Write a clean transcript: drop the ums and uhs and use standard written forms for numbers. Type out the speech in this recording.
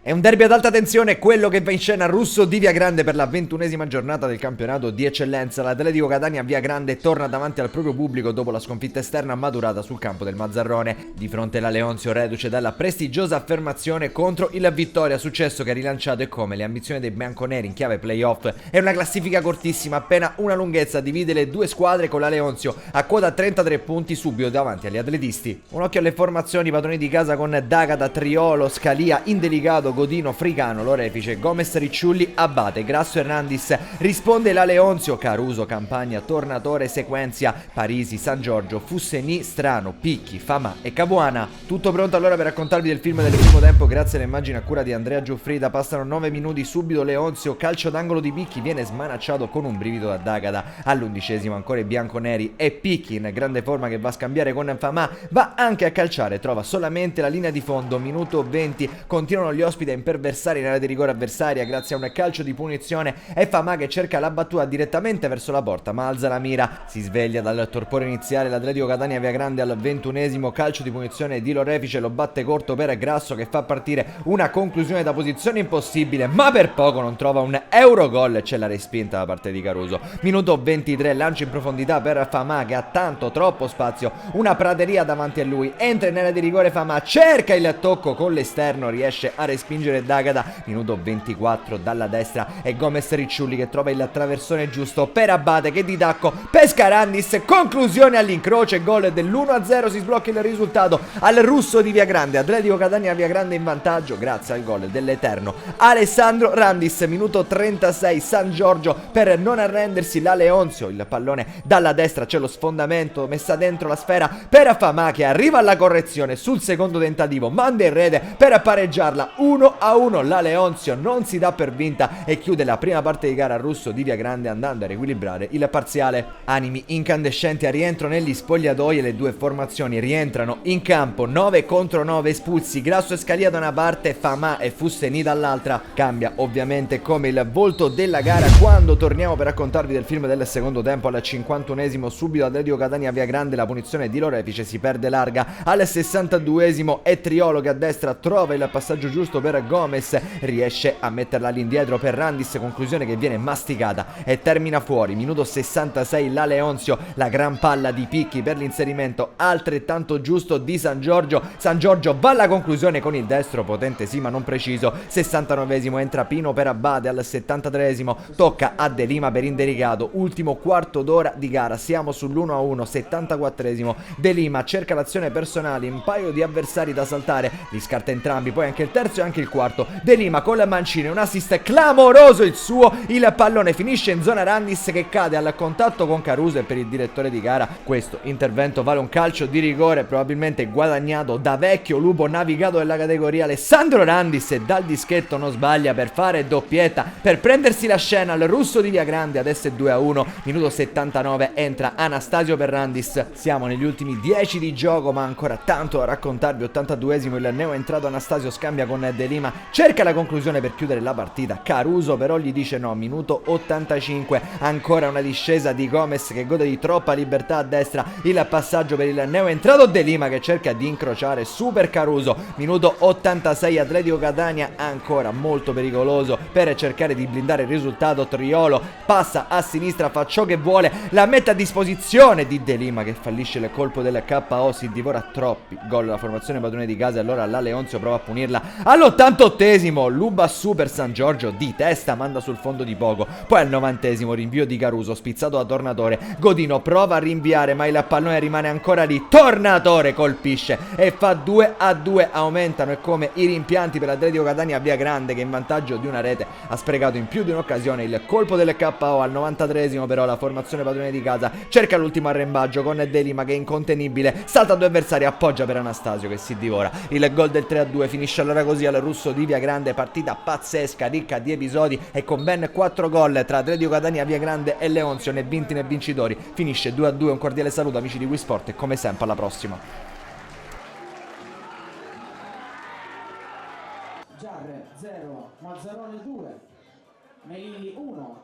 È un derby ad alta tensione quello che va in scena Russo di Via Grande per la 21ª giornata del campionato di eccellenza. L'Atletico Catania a Via Grande torna davanti al proprio pubblico dopo la sconfitta esterna maturata sul campo del Mazzarrone. Di fronte alla Leonzio reduce dalla prestigiosa affermazione contro il Vittoria, successo che ha rilanciato e come le ambizioni dei bianconeri in chiave playoff. È una classifica cortissima, appena una lunghezza divide le due squadre, con la Leonzio a quota 33 punti subito davanti agli atletisti. Un occhio alle formazioni, padroni di casa con D'Agata, Triolo, Scalia, Indelicato, Godino, Fricano, Lorefice, Gomez, Ricciulli, Abate, Grasso, Hernandez. Risponde la Leonzio, Caruso, Campagna, Tornatore, Sequenzia, Parisi, San Giorgio, Fusseni, Strano, Picchi, Famà e Capuana. Tutto pronto allora per raccontarvi del film del primo tempo grazie alle immagini a cura di Andrea Giuffrida. Passano 9 minuti, subito Leonzio, calcio d'angolo di Picchi, viene smanacciato con un brivido da D'Agata. All'11° ancora i bianconeri e Picchi, in grande forma, che va a scambiare con Famà, va anche a calciare, trova solamente la linea di fondo. Minuto 20, continuano gli ospiti a imperversare in area di rigore avversaria grazie a un calcio di punizione. È Famà che cerca la battuta direttamente verso la porta, ma alza la mira, si sveglia dal torpore iniziale l'Atletico Catania Via Grande. Al 21°, calcio di punizione di Lorefice, lo batte corto per Grasso che fa partire una conclusione da posizione impossibile, ma per poco non trova un Eurogol e c'è la respinta da parte di Caruso. Minuto 23, lancio in profondità per Famà che ha tanto, troppo spazio, una prateria davanti a lui, entra in area di rigore Famà, cerca il tocco con l'esterno, riesce a respingere D'Agata. Minuto 24, dalla destra è Gomez Ricciulli che trova il traversone giusto per Abate che di tacco pesca Randis, conclusione all'incrocio e gol dell'1-0. Si sblocca il risultato al Russo di Via Grande, Atletico Catania Via Grande in vantaggio grazie al gol dell'eterno Alessandro Randis. Minuto 36, San Giorgio per non arrendersi, la Leonzio, il pallone dalla destra, c'è lo sfondamento, messa dentro la sfera per Famà che arriva alla correzione sul secondo tentativo, manda in rete per pareggiarla 1-1. La Leonzio non si dà per vinta e chiude la prima parte di gara Russo di Via Grande andando a riequilibrare il parziale. Animi incandescenti a rientro negli spogliatoi e le due formazioni rientrano in campo, 9 contro 9 espulsi, Grasso e Scalia da una parte, Famà e Fusseni dall'altra. Cambia ovviamente come il volto della gara quando torniamo per raccontarvi del film del secondo tempo. Al 51°, subito Atletico Catania Via Grande, la punizione di Lorefice si perde larga. Al 62° è Triolo che a destra trova il passaggio giusto per Gomez, riesce a metterla all'indietro per Randis, conclusione che viene masticata e termina fuori. Minuto 66, la Leonzio, la gran palla di Picchi per l'inserimento altrettanto giusto di San Giorgio. San Giorgio va alla conclusione con il destro, potente sì ma non preciso. 69°, entra Pino per Abate. Al 73° tocca a De Lima per Indelicato. Ultimo quarto d'ora di gara, siamo sull'1-1. 74°, De Lima cerca l'azione personale, un paio di avversari da saltare, li scarta entrambi, poi anche il terzo e anche il quarto. De Lima con la mancina, un assist clamoroso il suo, il pallone finisce in zona Randis che cade al contatto con Caruso e per il direttore di gara questo intervento vale un calcio di rigore probabilmente guadagnato da vecchio lupo navigato della categoria. Alessandro Randis e dal dischetto non sbaglia per fare doppietta, per prendersi la scena al Russo di Via Grande. Adesso è 2-1. Minuto 79, entra Anastasio per Randis. Siamo negli ultimi 10 di gioco ma ancora tanto da raccontarvi. 82°, il neo entrato Anastasio scambia con De Lima, cerca la conclusione per chiudere la partita. Caruso però gli dice no. Minuto 85, ancora una discesa di Gomez che gode di troppa libertà a destra, il passaggio per il neo entrato De Lima che cerca di incrociare super Caruso. Minuto 86, Atletico Catania ancora molto pericoloso per cercare di blindare il risultato. Triolo passa a sinistra, fa ciò che vuole, la mette a disposizione di De Lima che fallisce il colpo del KO, si divora troppi gol la formazione padrone di casa e allora la Leonzio prova a punirla. All'88°, Luba super San Giorgio di testa, manda sul fondo di poco. Poi al 90°, rinvio di Caruso spizzato da Tornatore, Godino prova a rinviare ma il pallone rimane ancora lì. Tornatore colpisce e fa 2-2. Aumentano e come i rimpianti per l'Atletico Catania Via Grande che in vantaggio di una rete ha sprecato in più di un'occasione il colpo del KO. Al 93°, però la formazione padrone di casa cerca l'ultimo arrembaggio con De Lima che è incontenibile, salta due avversari, appoggia per Anastasio che si divora. Il gol del 3-2 finisce allora così al Russo di Via Grande, partita pazzesca, ricca di episodi e con ben 4 gol tra Atletico Catania Via Grande e Leonzio, né vinti né vincitori. Finisce 2-2. Un cordiale saluto amici di Wii Sport e come sempre alla prossima. Giarre 0, Mazzarone 2, Melilli 1.